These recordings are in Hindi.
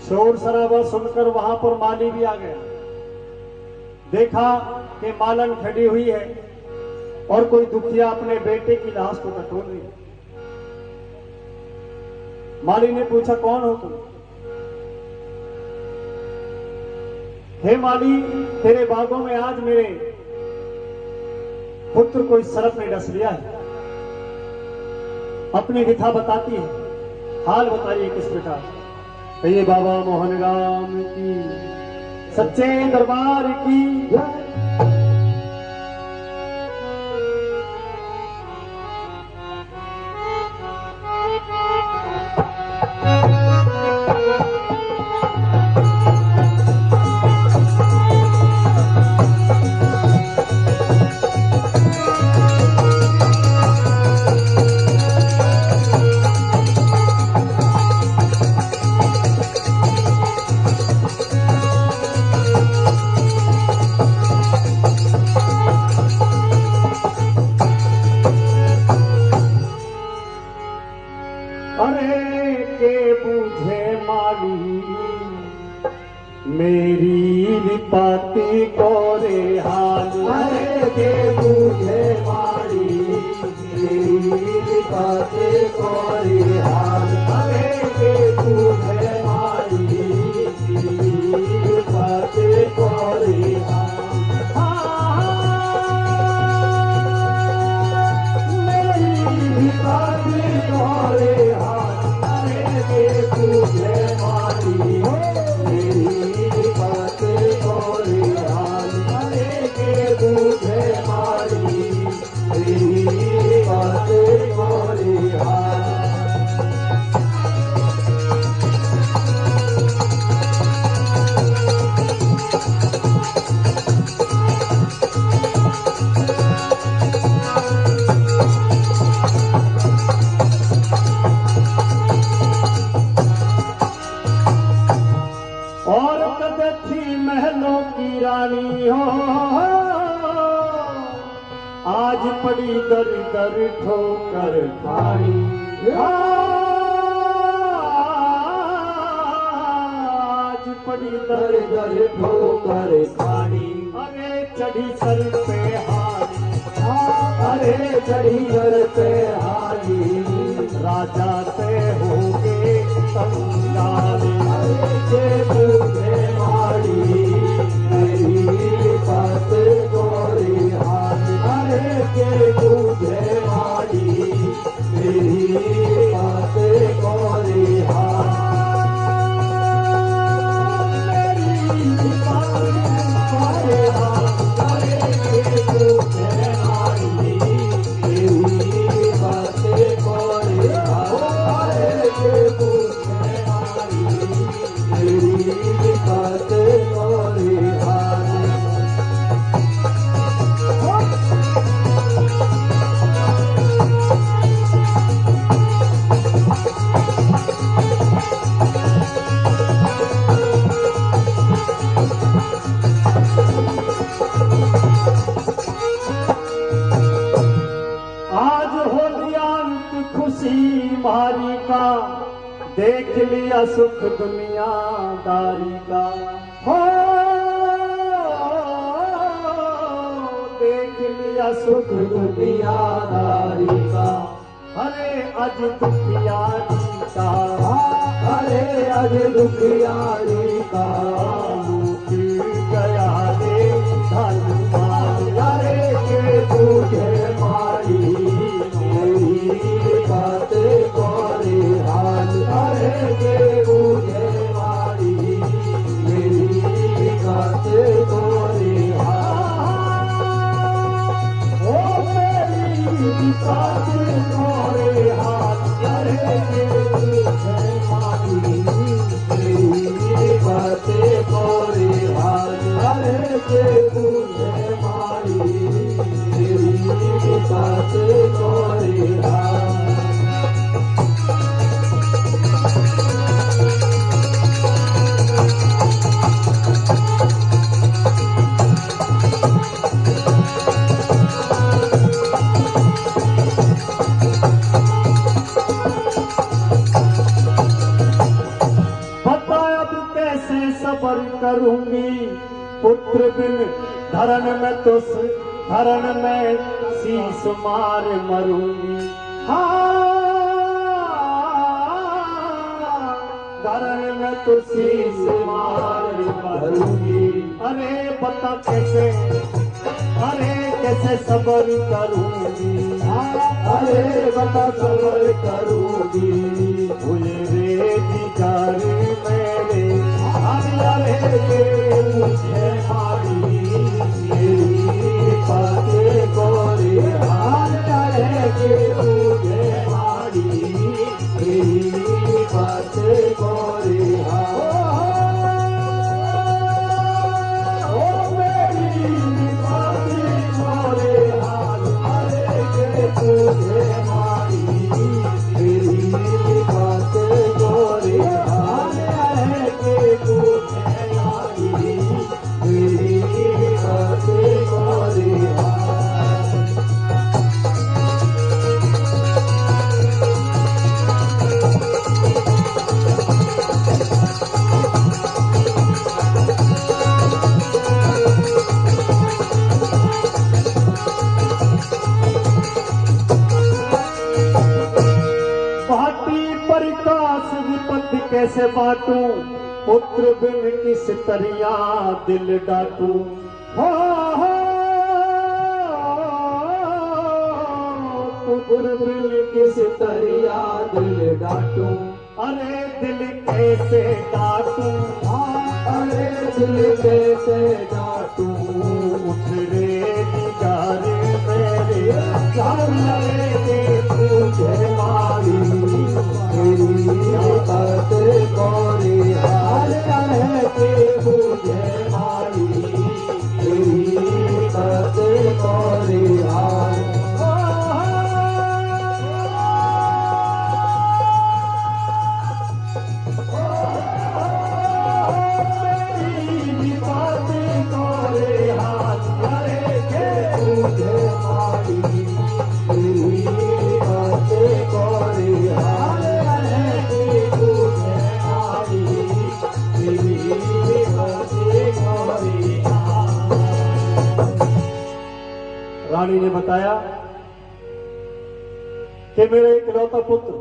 शोर शराबा सुनकर वहां पर माली भी आ गया। देखा कि मालन खड़ी हुई है और कोई दुखिया अपने बेटे की लाश को टटोल रही है। माली ने पूछा, कौन हो तुम? हे माली, तेरे बागों में आज मेरे पुत्र को इस सर्प ने डस लिया है। अपनी व्यथा बताती है, हाल बताइए किस प्रकार। कहिए बाबा मोहन राम की, सच्चे दरबार की जय। अरे के बुझे माली मेरी विपत्ति को रे हाल। अरे के बुझे माली मेरी विपत्ति को रे हाल। अरे के बुझे माली मेरी विपत्ति को रे हाल। मेरी विपत्ति को रे महलों की रानी हो, आज पड़ी दर दर ठोकर खानी। आज पड़ी दर दर ठोकर खानी। अरे चढ़ी सर पे हारी, अरे चढ़ी सर पे हारी। राजा से होगे संगाली। अरे के मारी मेरी बात गोरी हाथ। अरे के तुझे मारी मेरी बात गोरी हाथ। मेरी बात गोरी हाथ। अरे के तुझे मारी मेरी बात गोरी हाथ। अरे के तुझे मारी मेरी बात गोरी हाथ। आज हो लिया अंत खुशी मारी का, देख लिया सुख दुनियादारी का। हो देख लिया सुख दुनियादारी का। अरे अज दुखियारी का, अरे अज दुखियारी का। गया रे धन माल। अरे के तुझे मारी मेरी बात गोरी हाल। अरे के तुझे मारी मेरी बात गोरी हाल। ओ मेरी बात गोरी हाल। अरे के तुझे मारी मेरी बात गोरी हाल। अरे के तुझे मारी मेरी बात गोरी हाल। सबर करूंगी, पुत्र बिन धरण में तो धरण में शीश मार मरूंगी। धरण में तो शीश मार मरूंगी। अरे बता कैसे, अरे कैसे सबर करूंगी, अरे बता सबर करूंगी। हुए रे जिगर मेरे, अरे मुझे मारी मेरी बातें गोरी, अरे मुझे मारी मेरी बातें गोरी। परिकाश विपत्ति कैसे बांटूं, पुत्र बिन किस तरिया दिल डांटूं। पुत्र बिन किस तरिया दिल डांटूं। अरे दिल कैसे डांटूं, अरे दिल कैसे डांटूं। उठ रे जिगर मेरे, सामने के तुझे मारी मेरी बातें गोरी, अरे के तुझे मारी मेरी बातें गोरी। रानी ने बताया कि मेरा इकलौता पुत्र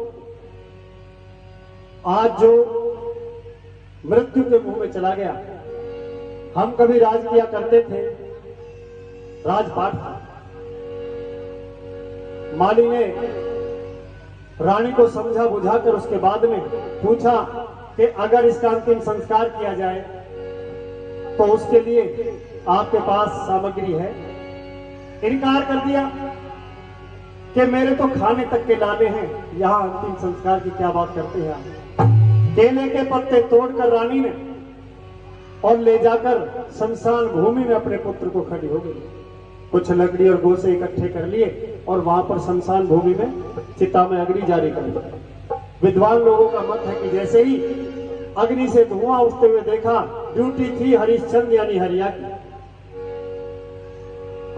आज जो मृत्यु के मुंह में चला गया। हम कभी राज किया करते थे, राजपाट था। माली ने रानी को समझा बुझाकर उसके बाद में पूछा कि अगर इसका अंतिम संस्कार किया जाए तो उसके लिए आपके पास सामग्री है। इनकार कर दिया कि मेरे तो खाने तक के लाने हैं, यहां अंतिम संस्कार की क्या बात करते हैं आप। केले के पत्ते तोड़कर रानी ने और ले जाकर शमशान भूमि में अपने पुत्र को खड़ी हो गई। कुछ लकड़ी और गोसे इकट्ठे कर लिए और वहां पर शमशान भूमि में चिता में अग्नि जारी कर दी। विद्वान लोगों का मत है कि जैसे ही अग्नि से धुआं उठते हुए देखा, ड्यूटी थी हरिश्चंद्र यानी हरिया की।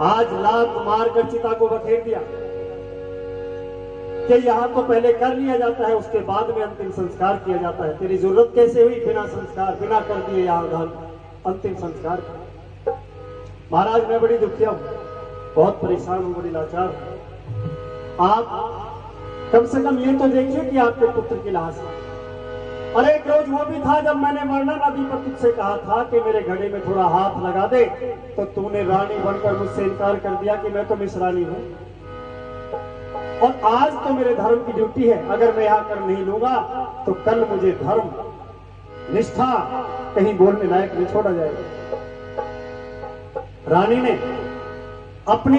आज लात मारकर चिता को बखेर दिया कि यहां तो पहले कर लिया जाता है, उसके बाद में अंतिम संस्कार किया जाता है। तेरी जरूरत कैसे हुई बिना संस्कार, बिना कर दिए यहां अंतिम संस्कार। महाराज मैं बड़ी दुखिया हूं, बहुत परेशान हूं, बड़ी लाचार हूं। आप कम से कम ये तो देखिए कि आपके पुत्र की लाश है। और एक रोज वो भी था जब मैंने वर्णन नदी पर तुझसे कहा था कि मेरे घड़े में थोड़ा हाथ लगा दे, तो तूने रानी बनकर मुझसे इनकार कर दिया कि मैं तो मिश्रानी हूं। और आज तो मेरे धर्म की ड्यूटी है, अगर मैं यहां कर नहीं लूंगा तो कल मुझे धर्म निष्ठा कहीं बोलने लायक नहीं छोड़ा जाएगा। रानी ने अपनी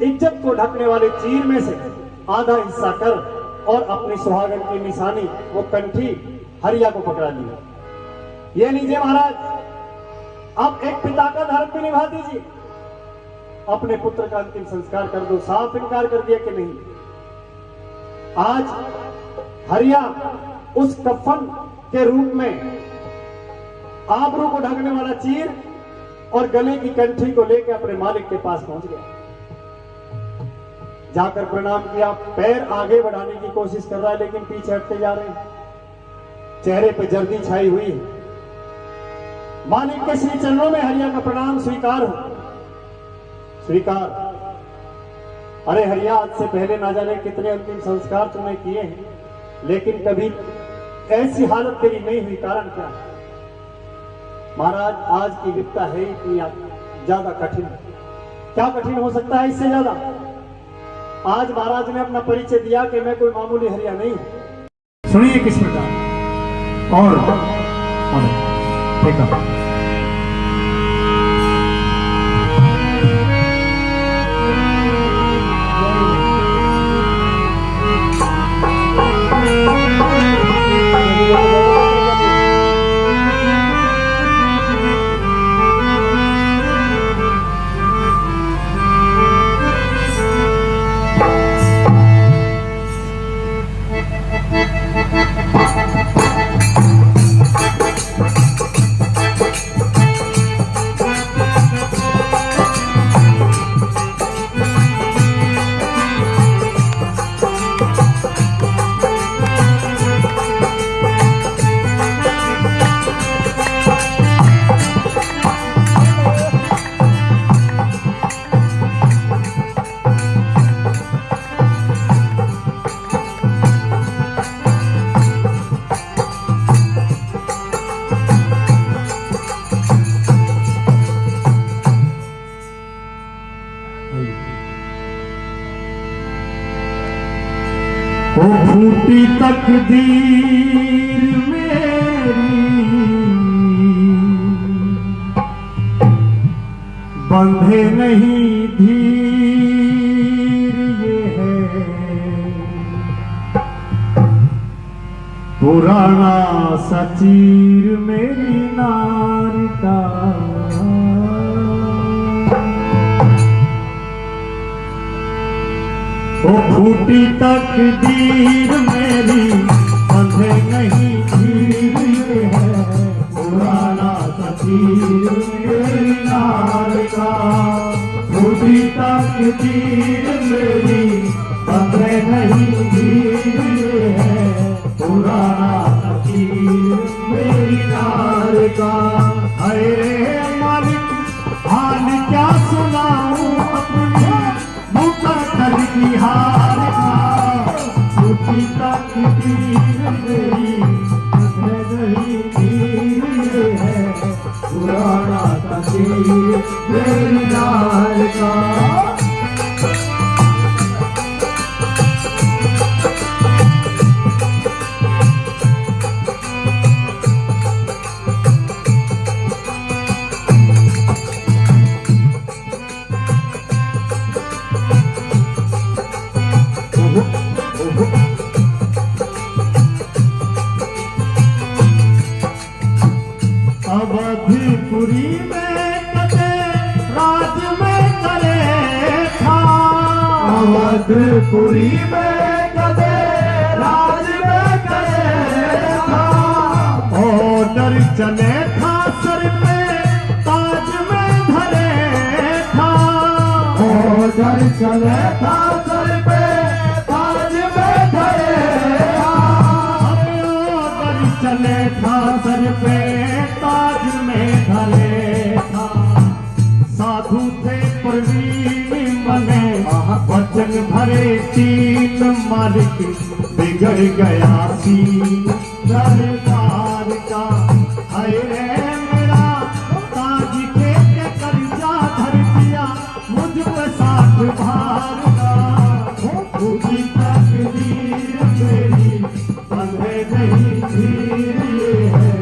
इज्जत को ढकने वाले चीर में से आधा हिस्सा कर और अपनी सुहागन की निशानी वो कंठी हरिया को पकड़ा लिया। ये लीजिए महाराज, आप एक पिता का धर्म भी निभा दीजिए, अपने पुत्र का अंतिम संस्कार कर दो। साफ इनकार कर दिया कि नहीं। आज हरिया उस कफन के रूप में आबरू को ढकने वाला चीर और गले की कंठी को लेकर अपने मालिक के पास पहुंच गया। जाकर प्रणाम किया, पैर आगे बढ़ाने की कोशिश कर रहा है लेकिन पीछे हटते जा रहे हैं। चेहरे पे जर्दी छाई हुई है। मालिक के श्री चरणों में हरिया का प्रणाम स्वीकार हो। स्वीकार। अरे हरिया, आज से पहले ना जाने कितने अंतिम संस्कार तुमने किए हैं, लेकिन कभी ऐसी हालत तेरी नहीं हुई। कारण क्या है महाराज? आज की विपदा है इतनी ज्यादा कठिन। क्या कठिन हो सकता है इससे ज्यादा? आज महाराज ने अपना परिचय दिया कि मैं कोई मामूली हरिया नहीं। सुनिए किस प्रकार। और ठीक है। ओ फूटी तकदीर मेरी, बंधे नहीं धीर ये है पुराना सचीर मेरी नार का। ओ फूटी तकदीर मेरी, बंधे नहीं धीर ये है पुराना सचीर मेरी नार का। फूटी तकदीर मेरी, बंधे नहीं धीर ये है पुराना सचीर मेरी नार का। अरे मालिक हाल क्या सुनाऊं अपनी मुकद्दर की हाल का। फूटी तकदीर मेरी, बंधे नहीं धीर ये है पुराना सचीर मेरी नार का। अवधपुरी में कदे राज में करे था। अवधपुरी में कदे राज में करे था। ऑर्डर चले था सर पे ताज में धरे था। ऑर्डर चले था सर पे ताज में धरे था। ऑर्डर चले था सर पे ताज में धरे था। साधु थे प्रवीण बने वचन भरे तीन, मालिक बिगड़ गया सीन दरबार का। अरे मेरा ताज के कर्जा धर दिया मुझ पे 60 भार का। फूटी तकदीर मेरी, बंधे नहीं धीर ये है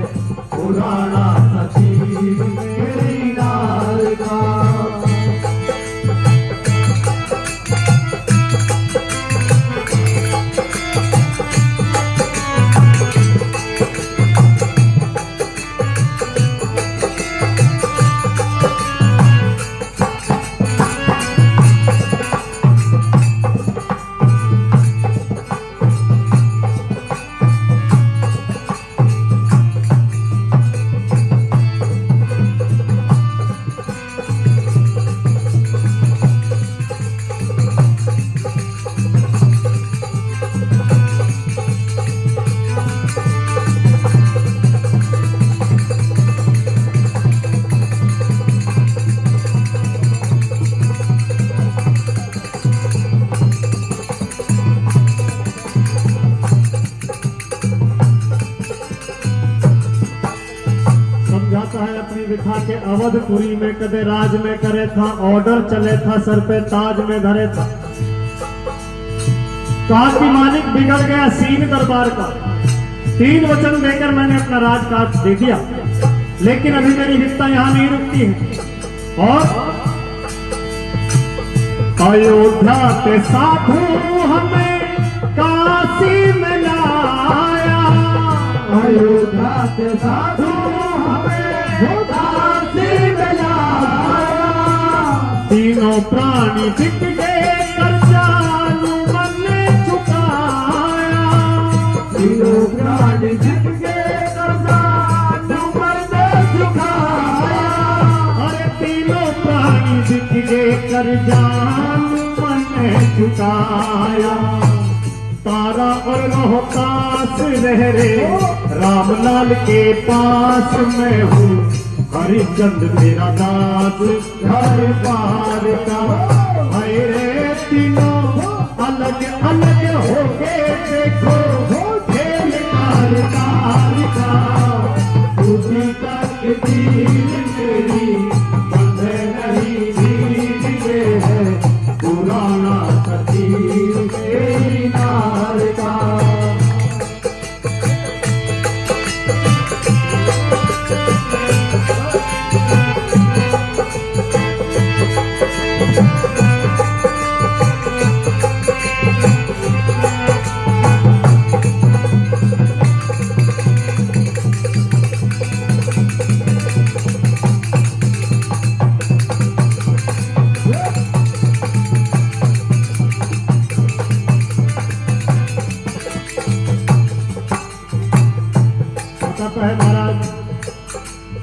पुराना सचीर मेरी नार का। है अपनी विथा के अवधपुरी में कदे राज में करे था, ऑर्डर चले था सर पे ताज में धरे था। कहा कि मालिक बिगड़ गया सीन दरबार का, 3 वचन देकर मैंने अपना राजकाज दे दिया, लेकिन अभी मेरी वित्ता यहां नहीं रुकती है। और अयोध्या के साधु हमें काशी में लाया, अयोध्या के साधु हमें काशी में लाया। तीनों प्राणी बिक गए कर्जानु मन चुकाया, तीनों प्राणी बिक गए कर्जानु मन चुकाया। अरे तीनों प्राणी बिक गए कर्जानु मन चुकाया। तारा और रोहतास रह रे रामलाल के पास मैं हूँ, हरिचंद मेरा दास घर पार का। हाय रे तीनों अलग अलग हो गए देखो खेल कार का। उसी तक दीन मेरी बंधे नहीं दीजिए है, पुराना सतीर मेरी नार का। है महाराज,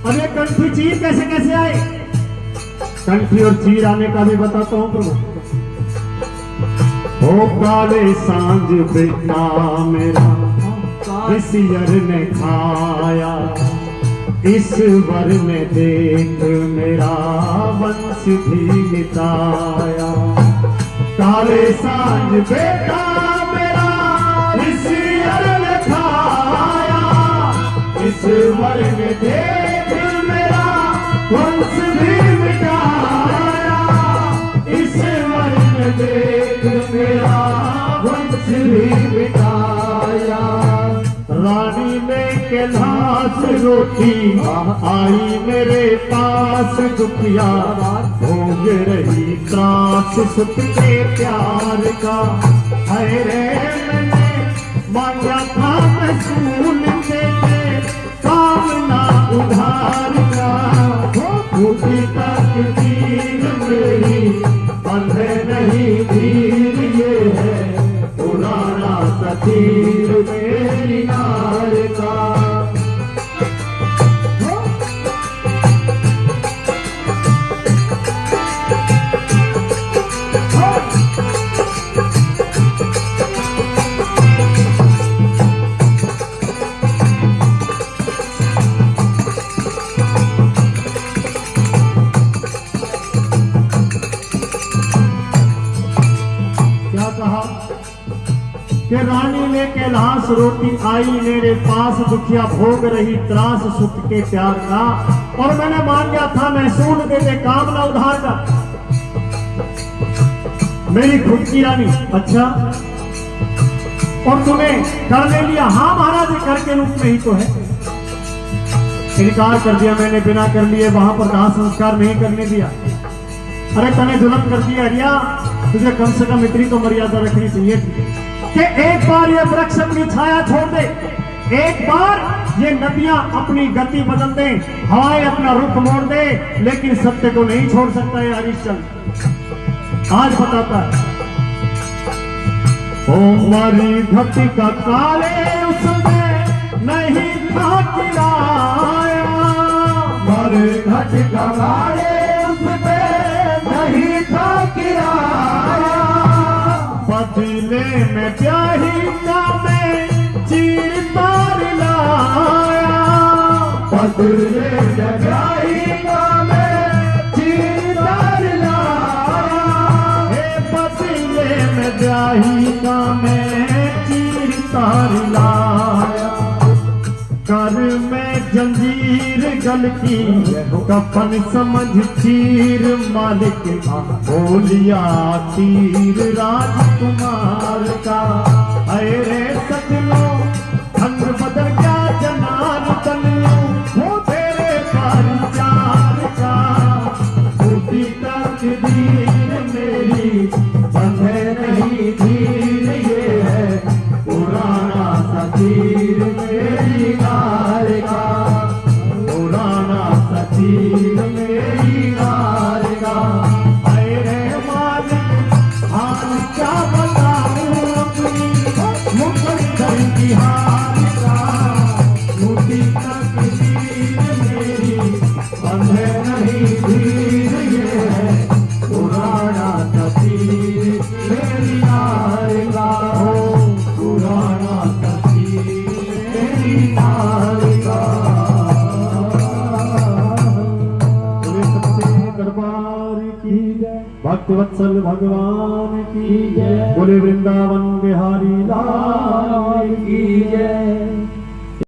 अब ये कंठी चीर कैसे कैसे आए? कंठी और चीर आने का भी बताता हूँ प्रभु। हो काले सांझ बेटा मेरा किसियर ने खाया, इस वर में देख मेरा वंश भी मिटाया। काले सांझ बेटा मेरा किसियर ने खाया, इस वर में देख मेरा वंश भी मिटाया। इस वर में देख मेरा वंश भी मिटाया। रानी लेके लाश रोटी आई मेरे पास, दुखिया भोग रही त्रास सुख के प्यार का। है रे मैंने मांगा था रसूल से कामना उधार का। उसी तक तीर मेरी बंधे नहीं धीर, ये है पुराना सतीर मेरी नार का। कि रानी लेके लाश रोटी आई मेरे पास, दुखिया भोग रही त्रास सुख के प्यार का। और मैंने मांगा था महसूल दे दे कामना उधार का। मेरी खुद की रानी, अच्छा और तुम्हें कर ले लिया? हाँ महाराज, कर के रूप में ही तो है। इनकार कर दिया मैंने, बिना कर लिए वहां पर दाह संस्कार नहीं करने दिया। अरे तने जुल्म कर दिया रिया, तुझे कम से कम इतनी तो मर्यादा रखनी चाहिए थी कि एक बार ये वृक्ष अपनी छाया छोड़ दे, एक बार ये नदियां अपनी गति बदल दे, हवाएं अपना रुख मोड़ दे, लेकिन सत्य को नहीं छोड़ सकता है हरिश्चंद्र। आज बताता है ओ मारी घटी का काले उसमें नहीं था किराया, मारे घटी का काले उसमें नहीं था किराया। बदले में प्याही का मैं चीर तार लाया, बदले में प्याही का मैं चीर तार लाया। बदले में प्याही का मैं चीर तार लाया। कर में में जंजीर गल की, कफन समझ चीर मालिक बोलिया तीर राजकुमार का। अरे सजनों अंग बदल गया जनान तनियों, वो तेरे चार का। टूटी तकदीर मेरी बंधे नहीं धीर, ये है पुराना सा तीर मेरी नार का, पुराना सा तीर मेरी नार का। अरे मालिक हाल क्या बताऊं अपनी मुकद्दर की हाल का। टूटी तकदीर मेरी बंधे नहीं धीर, ये है पुराना सा तीर मेरी नार का। पुराना सा तीर मेरी नार का। बोले सच्चे दरबार की जय, भक्त वत्सल भगवान की जय। बोले वृंदावन बिहारी लाल की जय।